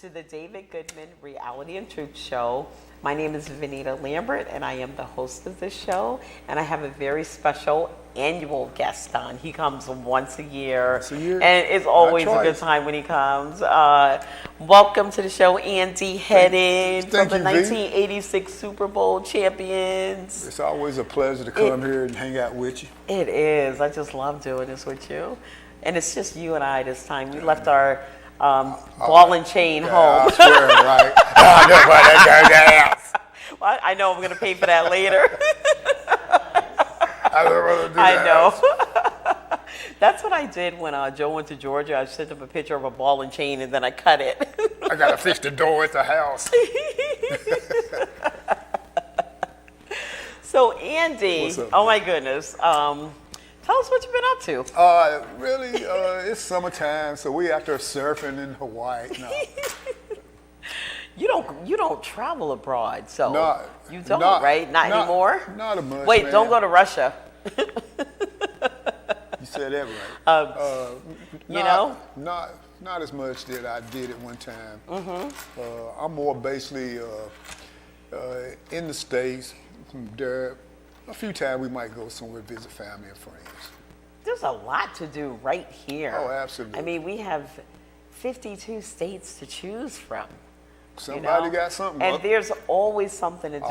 to the David Goodman Reality and Truth Show. My name is Vanita Lambert, and I am the host of this show. And I have a very special annual guest on. He comes once a year, and it's always a good time when he comes. Welcome to the show, Andy Hedden from the 1986 Super Bowl champions. It's always a pleasure to come here and hang out with you. It is. I just love doing this with you. And it's just you and I this time. We left our ball and chain home. I swear, right? I know about that house. Well, I know I'm going to pay for that later. I know. That's what I did when Joe went to Georgia. I sent him a picture of a ball and chain, and then I cut it. I got to fix the door at the house. So, Andy, what's up, oh my goodness. Tell us what you've been up to. Really, it's summertime, so we out there surfing in Hawaii. No. You don't travel abroad, so you don't, right? Not anymore? Not as much. Wait, man. don't go to Russia. You said that right. You know? Not as much that I did at one time. Mm-hmm. I'm more basically in the States. There, a few times we might go somewhere, visit family and friends. There's a lot to do right here. Oh, absolutely. I mean, we have 52 states to choose from. Somebody got something. And there's always something to do.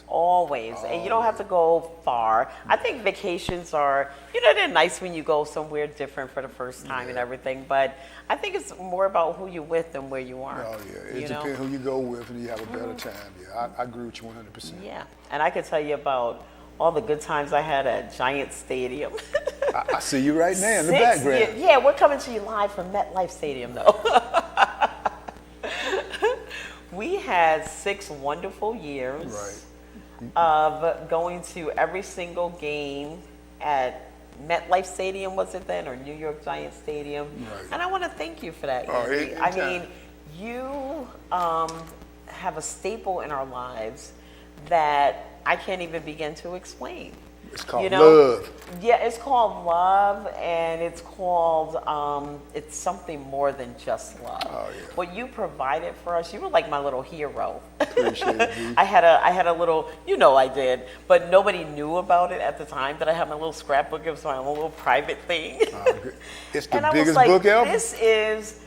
Always. And you don't have to go far. I think vacations are, they're nice when you go somewhere different for the first time and everything. But I think it's more about who you're with than where you are. Oh, yeah. It depends who you go with and you have a better time. Yeah, I agree with you 100%. Yeah. And I could tell you about all the good times I had at Giant Stadium. I see you right now in the background. Yeah, we're coming to you live from MetLife Stadium, though. We had 6 wonderful years of going to every single game at MetLife Stadium, was it then, or New York Giant Stadium? Right. And I want to thank you for that, Andy. I mean, you have a staple in our lives that I can't even begin to explain. It's called love. Yeah, it's called love, and it's called, it's something more than just love. Oh, yeah. What you provided for us, you were like my little hero. Appreciate it. I had a little, I did, but nobody knew about it at the time that I had my little scrapbook. It was my own little private thing. It's the and biggest I was like, book ever. This is,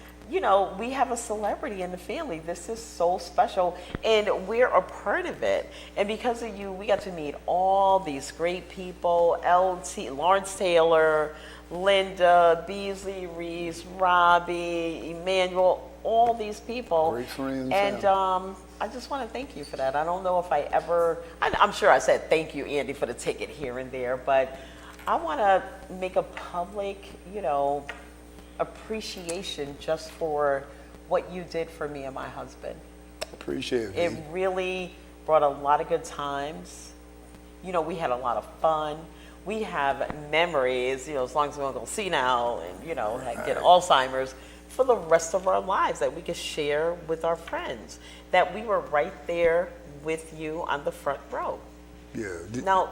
we have a celebrity in the family. This is so special, and we're a part of it. And because of you, we got to meet all these great people: Lawrence Taylor, Linda, Beasley Reese, Robbie, Emmanuel, all these people. Great friends. And I just want to thank you for that. I don't know if I'm sure I said thank you, Andy, for the ticket here and there, but I want to make a public, appreciation just for what you did for me and my husband. Appreciate it. It really brought a lot of good times. We had a lot of fun. We have memories, as long as we don't go senile and, get Alzheimer's, for the rest of our lives that we could share with our friends, that we were right there with you on the front row. Yeah. Now,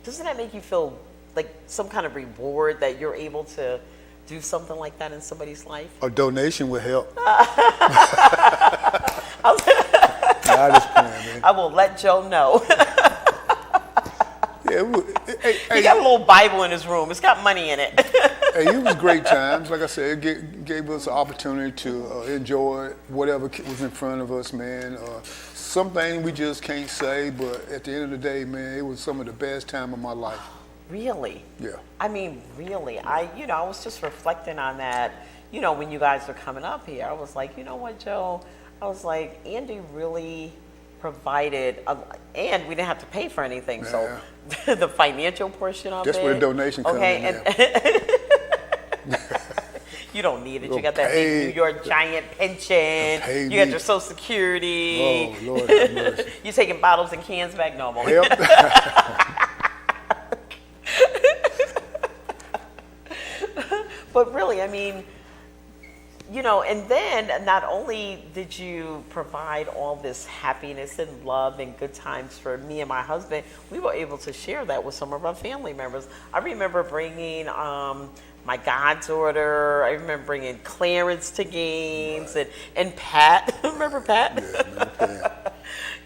doesn't that make you feel like some kind of reward that you're able to do something like that in somebody's life? A donation would help. I will let Joe know. He got a little Bible in his room. It's got money in it. It was great times. Like I said, it gave us an opportunity to enjoy whatever was in front of us, man. Something we just can't say, but at the end of the day, man, it was some of the best time of my life. Really? Yeah. I mean, really. I was just reflecting on that, when you guys were coming up here. I was like, you know what, Joe? I was like, Andy really provided, and we didn't have to pay for anything. So the financial portion of That's where the donation comes in. You don't need it. You got that big New York Giant pension. You got your Social Security. Oh, Lord have mercy. You taking bottles and cans back? No, more. But really, I mean, and then not only did you provide all this happiness and love and good times for me and my husband, we were able to share that with some of our family members. I remember bringing my goddaughter. I remember bringing Clarence to games, and Pat. Remember Pat? Yeah, man, Pat.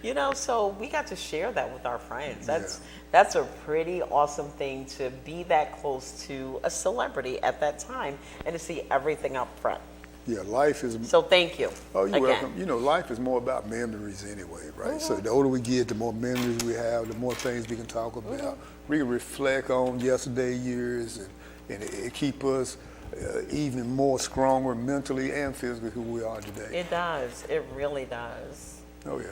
You know, so we got to share that with our friends. That's a pretty awesome thing to be that close to a celebrity at that time and to see everything up front. Yeah, life is. So thank you. Oh, you're again. welcome. You know, life is more about memories anyway, right? So the older we get, the more memories we have, the more things we can talk about. We can reflect on yesterday years, and it keep us even more stronger mentally and physically who we are today. It does. It really does. Oh, yeah.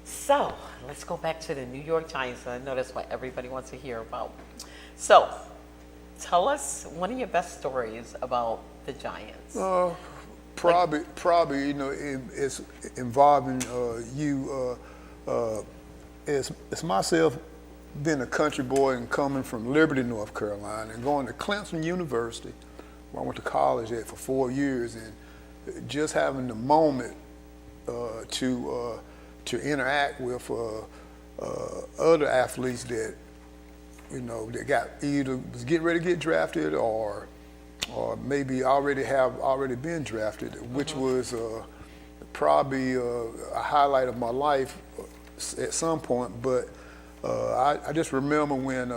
So let's go back to the New York Giants. I know that's what everybody wants to hear about. So tell us one of your best stories about the Giants. Probably, you know, it's involving you. It's myself being a country boy and coming from Liberty, North Carolina, and going to Clemson University, where I went to college at for 4 years, and just having the moment to interact with other athletes that, you know, that got either was getting ready to get drafted or maybe already been drafted, which was probably a highlight of my life at some point. But I just remember when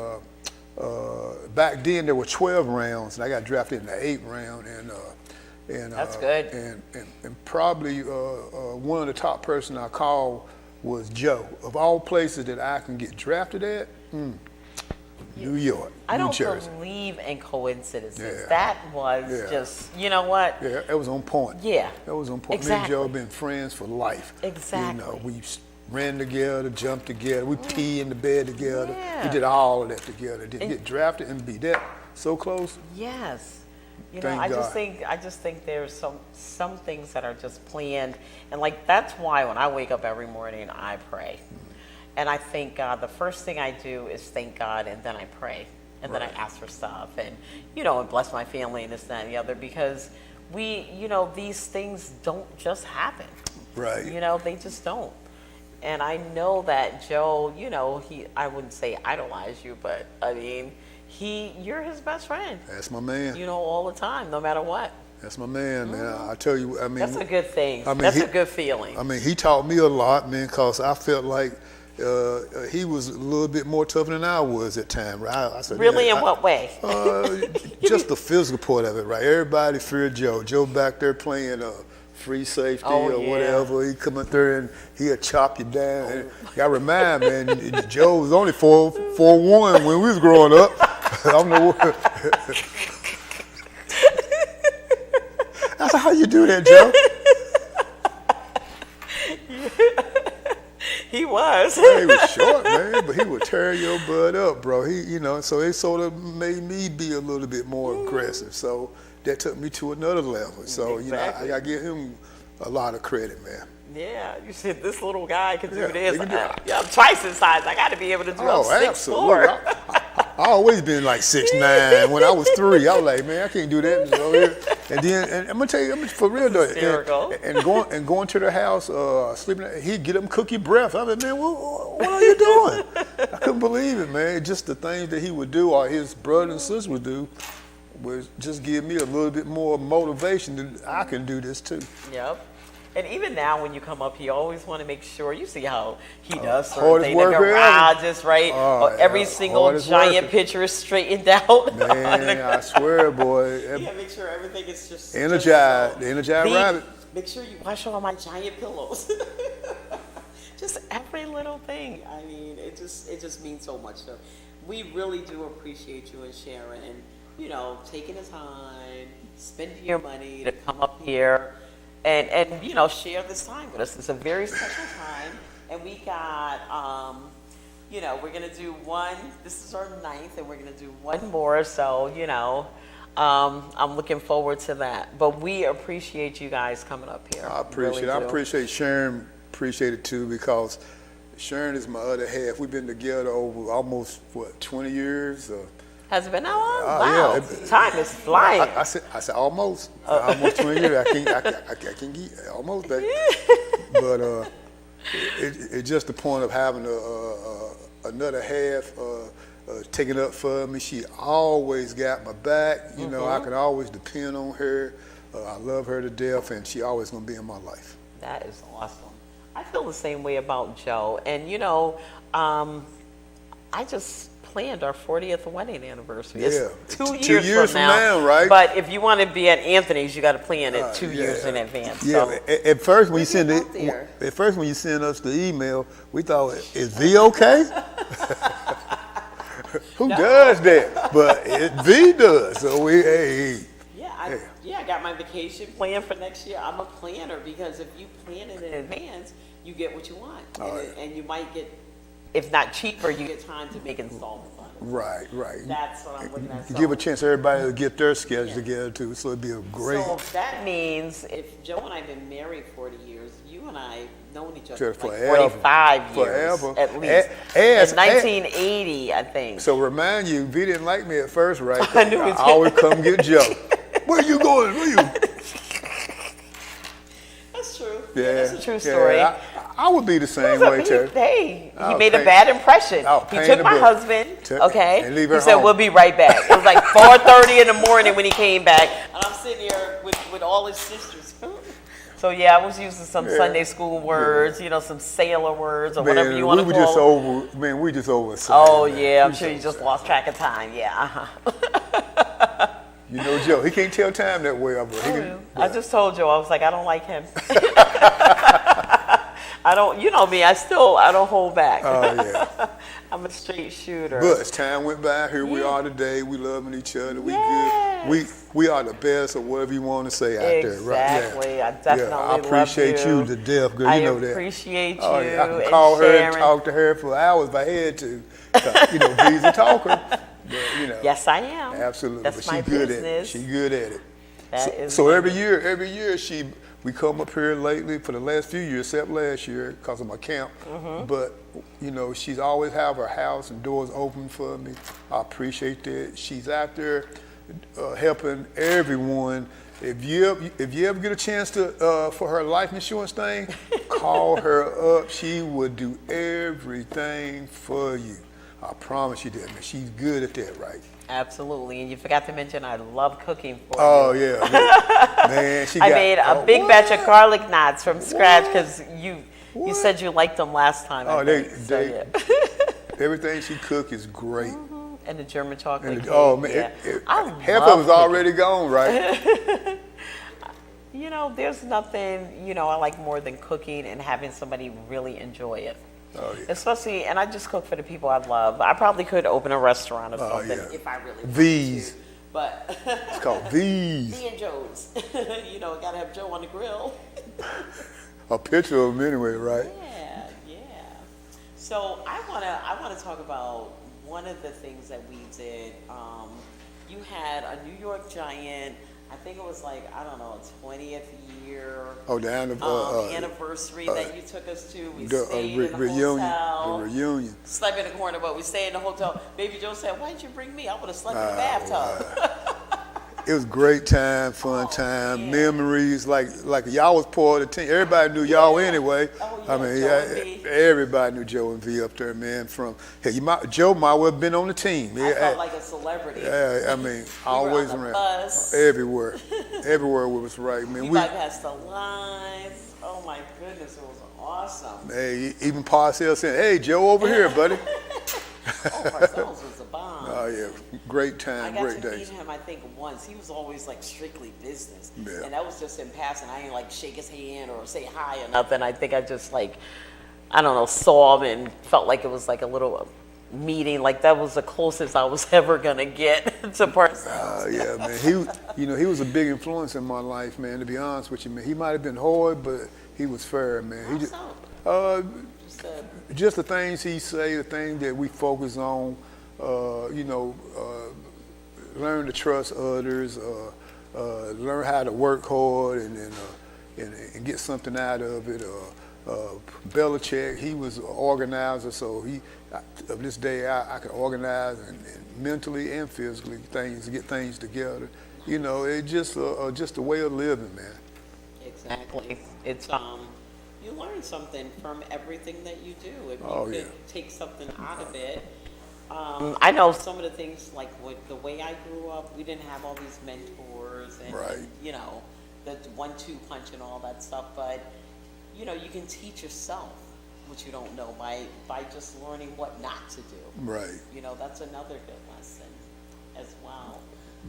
back then there were 12 rounds, and I got drafted in the 8th round, and That's good. And probably one of the top person I called was Joe. Of all places that I can get drafted at, New York, I New don't Jersey. believe in coincidences. Yeah. That was Yeah. just, you know what? Yeah, it was on point. Yeah. That was on point. Me Exactly. and Joe been friends for life. Exactly. You know, we ran together, jumped together, we pee in the bed together. Yeah. We did all of that together. Didn't get drafted and be that so close. Yes. You know, Thank I God. just think there's some things that are just planned, and like that's why when I wake up every morning I pray, and I thank God. The first thing I do is thank God, and then I pray, and then I Right. ask for stuff, and you know, and bless my family and this, that, and the other, because you know, these things don't just happen. Right. You know, they just don't. And I know that Joe, you know, I wouldn't say idolize you, but I mean, you're his best friend. That's my man. You know, all the time, no matter what. That's my man, man. I tell you, I mean. That's a good thing. I mean, That's a good feeling. I mean, he taught me a lot, man, because I felt like he was a little bit more tough than I was at times. Right? I said, Really, "Man, in what way? Just the physical part of it, right? Everybody feared Joe. Joe back there playing free safety or yeah. whatever. He come up there and he'll chop you down. And I remind, man, Joe was only 4'1" when we was growing up. I don't know what. I said, how you do that, Joe? He was. He was short, man, but he would tear your butt up, bro. You know, so it sort of made me be a little bit more aggressive. So that took me to another level. So, Exactly. you know, I got to give him a lot of credit, man. Yeah, you said this little guy can do Yeah, this. he can do it. Yeah, I'm twice his size. I got to be able to do. Oh, I'm 6'4". absolutely. I always been like 6'9". When I was 3, I was like, man, I can't do that. And then, and I'm gonna tell you, for real though, Hysterical. and going to their house, sleeping, he'd get up and cook your breath. I was like, man, what are you doing? I couldn't believe it, man. Just the things that he would do, or his brother and sister would do, would just give me a little bit more motivation that I can do this too. Yep. And even now, when you come up, you always want to make sure you see how he does certain hardest things. The worker ever. garages, right? Oh, Every yeah, single hardest giant worker. picture is straightened out. Man, I swear, boy. Yeah, make sure everything is just Energized, just the energized rabbit. Make sure you wash all my giant pillows. Just every little thing. I mean, it just means so much. So we really do appreciate you and Sharon, and you know, taking the time, spending your money to come up here, and you know, share this time with us. It's a very special time, and we got you know, we're gonna do one. This is our 9th, and we're gonna do one more. So you know. I'm looking forward to that. But we appreciate you guys coming up here. I appreciate it. I appreciate Sharon. Appreciate it too, because Sharon is my other half. We've been together over almost 20 years. Has it been that long? Yeah, Wow, time is flying. I said almost. Almost 20 years. I can get almost back. But it's just the point of having another half. taking up for me. She always got my back. You know, I could always depend on her. I love her to death, and she always gonna be in my life. That is awesome. I feel the same way about Joe. And I just planned our 40th wedding anniversary. Yeah. It's 2 2 years, years from now, right? But if you want to be at Anthony's, you got to plan it 2 years in advance. Yeah. So. At first, when you send us the email, we thought, "Is V okay?" Who does that? But V does. So I got my vacation planned for next year. I'm a planner because if you plan it in advance, you get what you want, and you might get, if not cheaper, you get time to make installments on it. Right. That's what I'm looking at. You give a chance for everybody to get their schedule together too, so it'd be a great. So that means if Joe and I have been married 40 years, you and I have known each other for like forever. 45 years Forever. at least. In 1980, I think. So remind you, V didn't like me at first, right? I knew he was I always come get Joe. Where you going? Where you? That's true. Yeah, that's a true story. I would be the same way, too. He made a bad impression. He took my husband, and leave her he said, home. "We'll be right back." It was like 4:30 in the morning when he came back, and I'm sitting here with all his sisters. So I was using some Sunday school words, some sailor words or whatever you want to call them. We just over. Oh yeah, I'm sure you just lost track of time. Yeah. You know Joe, he can't tell time that well, but I just told Joe, I was like, I don't like him. I don't, you know me, I don't hold back. Oh, yeah. I'm a straight shooter. But as time went by, here we are today. We loving each other. We Yes. good. We are the best, or whatever you want to say out there, right? Exactly. I definitely I appreciate love you to death, girl. You know that. I appreciate you. Oh, yeah. I can and call her and sharing. talk to her for hours if I had to. V's a talker. But, Yes, I am. Absolutely. That's but she my good business. at it. She good at it. That is So my every year we come up here lately for the last few years, except last year because of my camp. But she's always have her house and doors open for me. I appreciate that. She's out there helping everyone. If you ever get a chance to for her life insurance thing, call her up. She would do everything for you. I promise you that, man. She's good at that, right? Absolutely. And you forgot to mention I love cooking for you. Oh, yeah. Man, I made a big batch of garlic knots from scratch because you said you liked them last time. Oh, yeah. Everything she cook is great. And the German chocolate cake. Oh, man. Yeah. Half of it's already gone, right? There's nothing, I like more than cooking and having somebody really enjoy it. Oh, yeah. Especially, and I just cook for the people I love. I probably could open a restaurant or something if I really wanted V's. to. But It's called V's. V and Joe's. Gotta have Joe on the grill. A picture of him anyway, right? Yeah. So I wanna talk about one of the things that we did. You had a New York Giant. I think it was like, I don't know, 20th year anniversary that you took us to. We the stayed in the hotel. The reunion. Slept in the corner, but we stayed in the hotel. Baby Joe said, "Why didn't you bring me? I would have slept in the bathtub." It was great time, fun time, memories. Like y'all was part of the team. Everybody knew y'all anyway. Everybody knew Joe and V up there, man. Joe might well have been on the team. I felt like a celebrity. Yeah, always on the around. Bus. Everywhere we was right, man. We bypassed the lines. Oh my goodness, it was awesome. Hey, even Parcells saying, "Hey, Joe, over here, buddy." Parcells was a bomb. Oh yeah, great time, great days. I got to meet him, I think, once. He was always like strictly business, Yeah. and that was just in passing. I didn't like shake his hand or say hi or nothing. I think I just saw him and felt like it was like a little meeting. Like that was the closest I was ever gonna get to Parcells. Yeah, man. He was a big influence in my life, man. To be honest with you, man. He might have been hard, but he was fair, man. Just the things he say, the things that we focus on. Learn to trust others. Learn how to work hard and get something out of it. Belichick, he was an organizer, so of this day I could organize and mentally and physically get things together. It's just a way of living, man. Exactly. It's you learn something from everything that you do. If you could take something out of it, I know some of the things, like with the way I grew up, we didn't have all these mentors and, Right. you know, the 1-2 punch and all that stuff. But, you know, you can teach yourself what you don't know by just learning what not to do. Right. You know, that's another good lesson as well.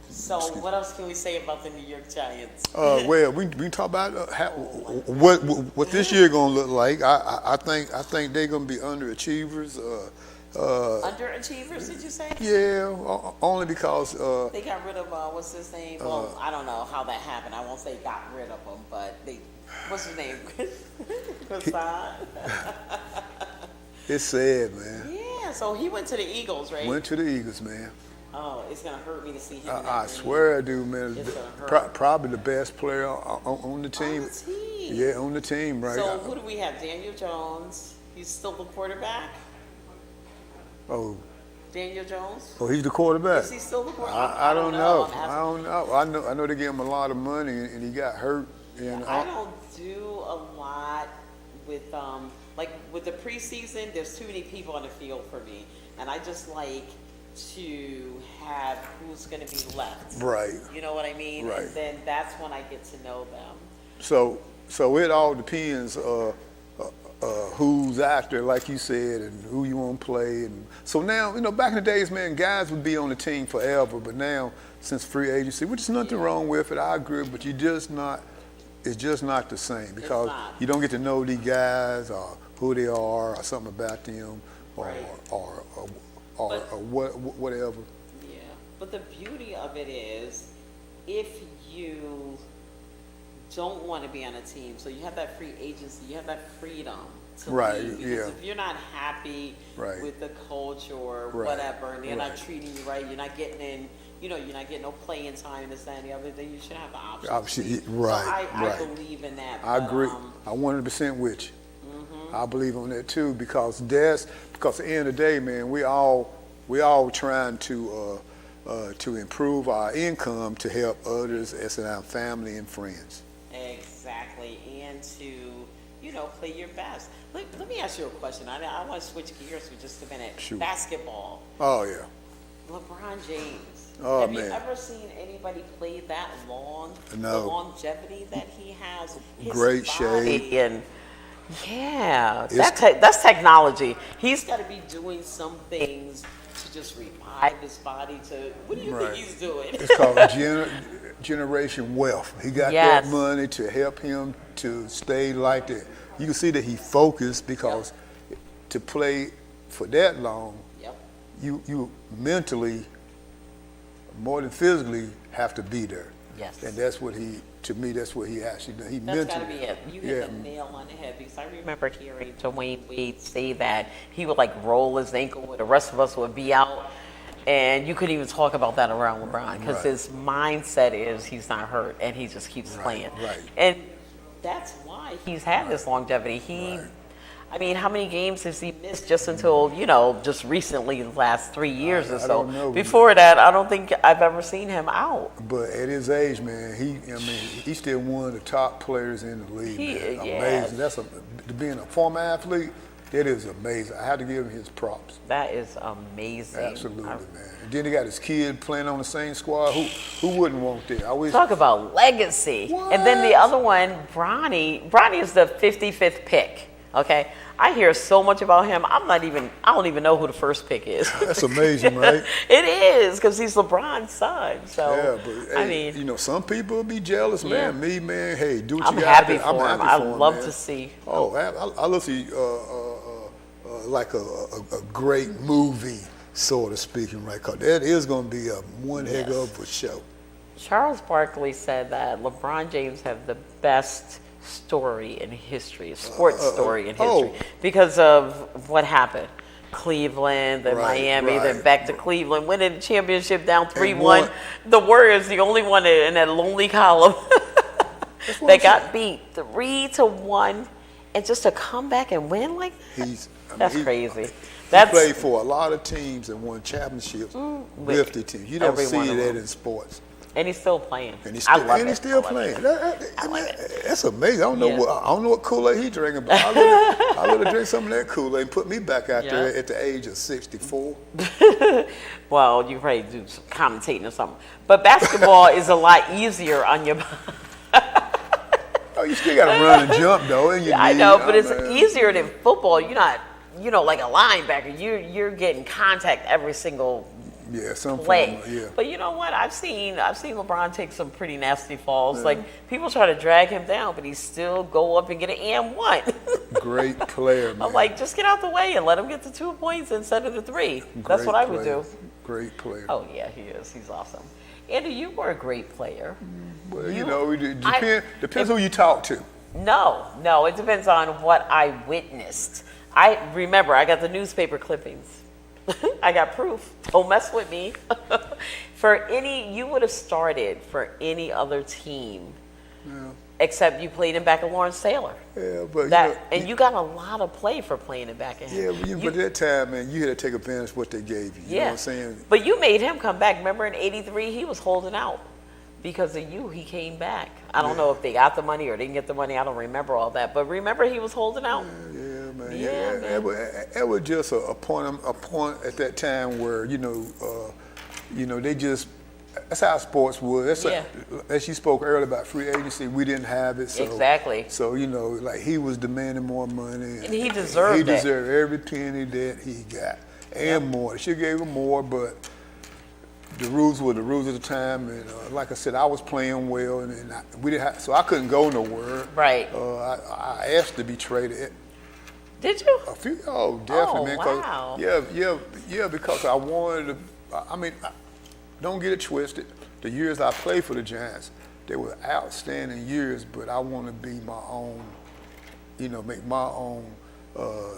So what else can we say about the New York Giants? Well, we can talk about what this year gonna look like. I think they're gonna be underachievers. Underachievers, did you say? Yeah, only because They got rid of, what's his name? Well, I don't know how that happened. I won't say got rid of him, but what's his name? Prasad? it's sad, man. Yeah, so he went to the Eagles, right? Went to the Eagles, man. Oh, it's going to hurt me to see him in that I green. swear I do, man. It's gonna hurt. Probably the best player on the team. On the team. Yeah, on the team, right? So who do we have? Daniel Jones. He's still the quarterback? Oh, Daniel Jones? he's the quarterback. Is he still the quarterback? I don't know. I'm I asking. don't know. I know they gave him a lot of money, and he got hurt. And I don't do a lot with like with the preseason. There's too many people on the field for me, and I just like to have who's going to be left. Right. You know what I mean? Right. And then that's when I get to know them. So it all depends who's out there, like you said, and who you want to play. And so now, you know, back in the days, man, guys would be on the team forever. But now, since free agency, which is nothing wrong with it, I agree. But it's just not the same because you don't get to know these guys or who they are or something about them or Right. or whatever. Yeah. But the beauty of it is, if you don't want to be on a team, so you have that free agency, you have that freedom to Right, leave. Because yeah. if you're not happy Right. with the coach or Right, whatever, and they're not right. treating you right, you're not getting in, you know, you're not getting no playing time, this, that, and the other, then you should have the option. Obviously, So right, I right. believe in that. I but, agree. I 100% with you. I believe on that too because at the end of the day, man, we all trying to improve our income to help others as in our family and friends. Exactly, and to, you know, play your best. Let me ask you a question. I want to switch gears for just a minute. Shoot. Basketball. Oh yeah. LeBron James. Oh, Have man. you ever seen anybody play that long? No. The longevity that he has. His Great body shape. And yeah, It's- that's technology. He's got to be doing some things to just revive his body. To what do you Right. think he's doing? It's called generation wealth. He got Yes. that money to help him to stay like that. You can see that he focused because to play for that long, Yep. you mentally, more than physically, have to be there. Yes. And that's what that's what he actually done. He That's got to mentally. be it. You hit the nail on the head because I remember hearing Dwayne Wade say that he would like roll his ankle where the rest of us would be out. And you couldn't even talk about that around LeBron because Right. his mindset is he's not hurt and he just keeps playing. right. And that's why he's had this longevity. I mean, how many games has he missed just until, you know, just recently, the last 3 years or I so? don't know. Before that, I don't think I've ever seen him out. But at his age, man, he's still one of the top players in the league. Man. Yes. Amazing. Being a former athlete, that is amazing. I had to give him his props. That is amazing. Absolutely, man. And then he got his kid playing on the same squad. Who wouldn't want that? I always Talk about legacy. And then the What? other one, Bronny. Bronny is the 55th pick. Okay, I hear so much about him. I don't even know who the first pick is. That's amazing, right? It is because he's LeBron's son. So Yeah, but I hey, mean, you know, some people be jealous, man. Yeah. Me, man, hey, do what I'm you got happy to do. for I'm him. happy I for him, love man. to see. Oh, I love to see like a great movie, sort of speaking, right? Because that is going to be one heck of a show. Charles Barkley said that LeBron James have the best story in history, a sports story in history, because of what happened. Cleveland, then Right, Miami, then right. back to Cleveland, winning the championship down 3-1. won. The Warriors, the only one in that lonely column what that I'm got beat 3-1, and just to come back and win like that, that's crazy. He That's played for a lot of teams and won championships with the team. You don't every see one of that them. in sports. And he's still playing. And he's I still, love and it. he's still I love playing. it. I love it. That's amazing. I don't know Yeah. what Kool-Aid he drinking, but I let her drink some of that Kool-Aid and put me back out there at the age of 64. Well, you probably do some commentating or something. But basketball is a lot easier on your body. Oh, you still got to run and jump though. And I know, but it's easier than football. You're not, like a linebacker. You're getting contact every single play. But you know what? I've seen LeBron take some pretty nasty falls. Like people try to drag him down, but he still go up and get an and one. Great player, man. I'm like, just get out the way and let him get the 2 points instead of the 3. That's what I would do. Great player. Oh yeah, he is. He's awesome. Andy, you were a great player. Well, it depends who you talk to. No, it depends on what I witnessed. I remember I got the newspaper clippings. I got proof. Don't mess with me. You would have started for any other team, except you played in back of Lawrence Taylor. Yeah, but you got a lot of play for playing in back of him. Yeah, but that time, man, you had to take advantage of what they gave you. You know what I'm saying? But you made him come back. Remember in '83, he was holding out. Because of you, he came back. I don't know if they got the money or didn't get the money. I don't remember all that. But remember, he was holding out. Man. Man. It was just a point at that time where they just. That's how sports was. As you spoke earlier about free agency, we didn't have it. So, exactly. So like he was demanding more money, and he deserved it. He deserved every penny that he got and more. They should have gave him more, but. The rules were the rules at the time, and like I said, I was playing well, and we didn't so I couldn't go nowhere. Right. I asked to be traded. Did you? A few, definitely, man. Wow. Yeah, because I wanted to. I mean, don't get it twisted. The years I played for the Giants, they were outstanding years, but I want to be my own. Make my own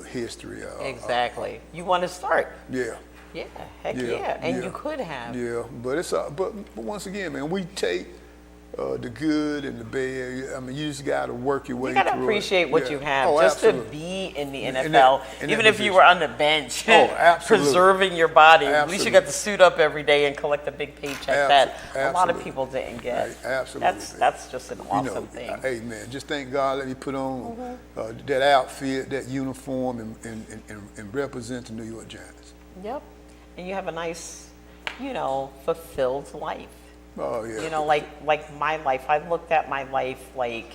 history. Exactly. You want to start. Yeah. Yeah, heck yeah. And you could have. Yeah, but but once again, man, we take the good and the bad. I mean, you just got to work your way through it. You got to appreciate what you have just to be in the NFL, even if you were on the bench, preserving your body. At least you got to suit up every day and collect a big paycheck that a lot of people didn't get. Right. Absolutely. That's just an awesome thing. Hey, man, just thank God that you put on that outfit, that uniform, and represent the New York Giants. Yep. And you have a nice, fulfilled life. Oh, yeah. Like my life. I looked at my life like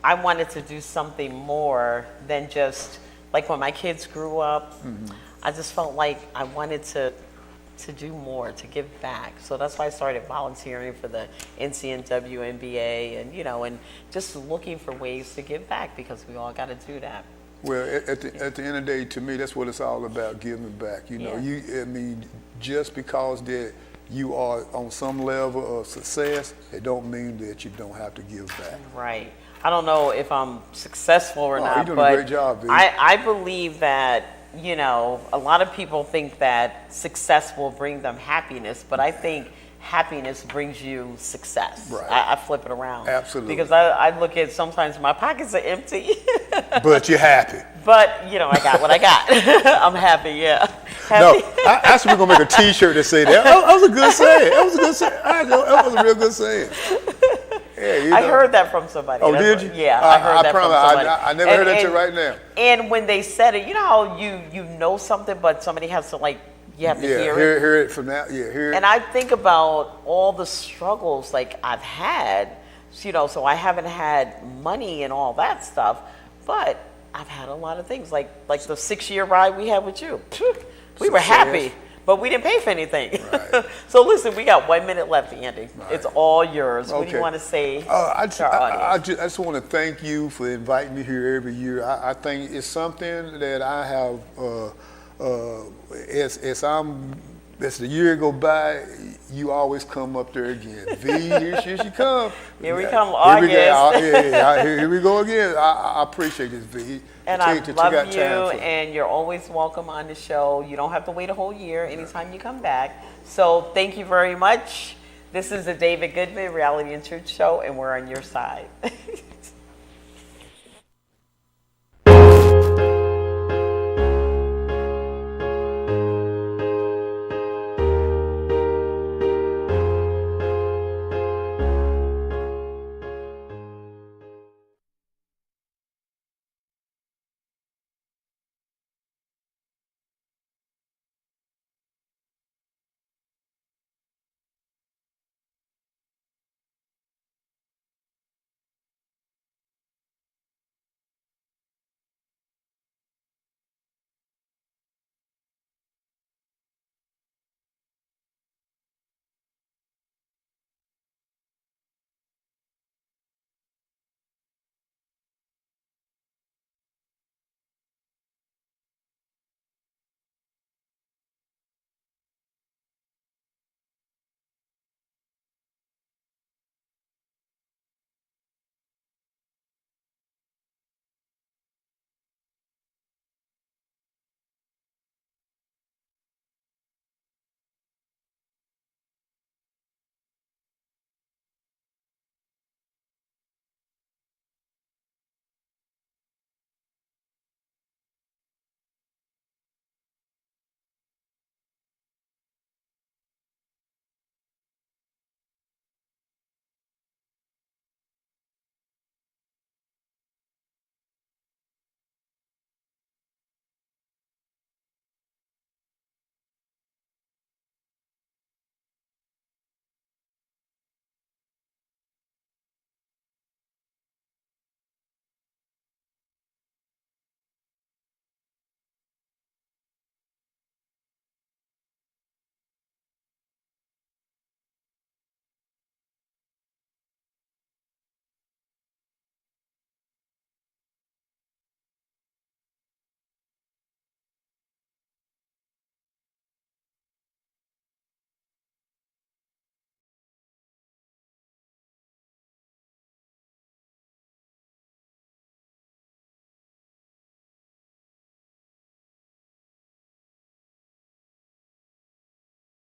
I wanted to do something more than just, like when my kids grew up, I just felt like I wanted to do more, to give back. So that's why I started volunteering for the NCNW, NBA, and just looking for ways to give back because we all got to do that. Well, at the end of the day, to me, that's what it's all about, giving back. Just because that you are on some level of success, it don't mean that you don't have to give back. Right. I don't know if I'm successful or not, you're doing but a great job, baby. I believe that, a lot of people think that success will bring them happiness, but I think happiness brings you success. Right. I flip it around. Absolutely. Because I look at sometimes my pockets are empty. But you're happy. But, I got what I got. I'm happy, yeah. Happy. No, actually, we're going to make a T-shirt that say that. That was a good saying. That was a good saying. That was a real good saying. Yeah, I heard that from somebody. Oh, did you? Yeah, I heard that from somebody. I never heard that till right now. And when they said it, you know how you know something, but somebody has to you have to hear it. Hear it from now. Yeah, hear it. And I think about all the struggles I've had, so I haven't had money and all that stuff, but I've had a lot of things, like the 6-year ride we had with you. We were happy, but we didn't pay for anything. Right. So listen, we got 1 minute left, Andy. Right. It's all yours. Okay. What do you want to say to I our audience? just want to thank you for inviting me here every year. I think it's something that I have, as the year go by, you always come up there again. V, here she come. Here we come, August. Here we go again. I appreciate this, V. And I love you, and you're always welcome on the show. You don't have to wait a whole year anytime you come back. So thank you very much. This is the David Goodman Reality and Truth Show, and we're on your side.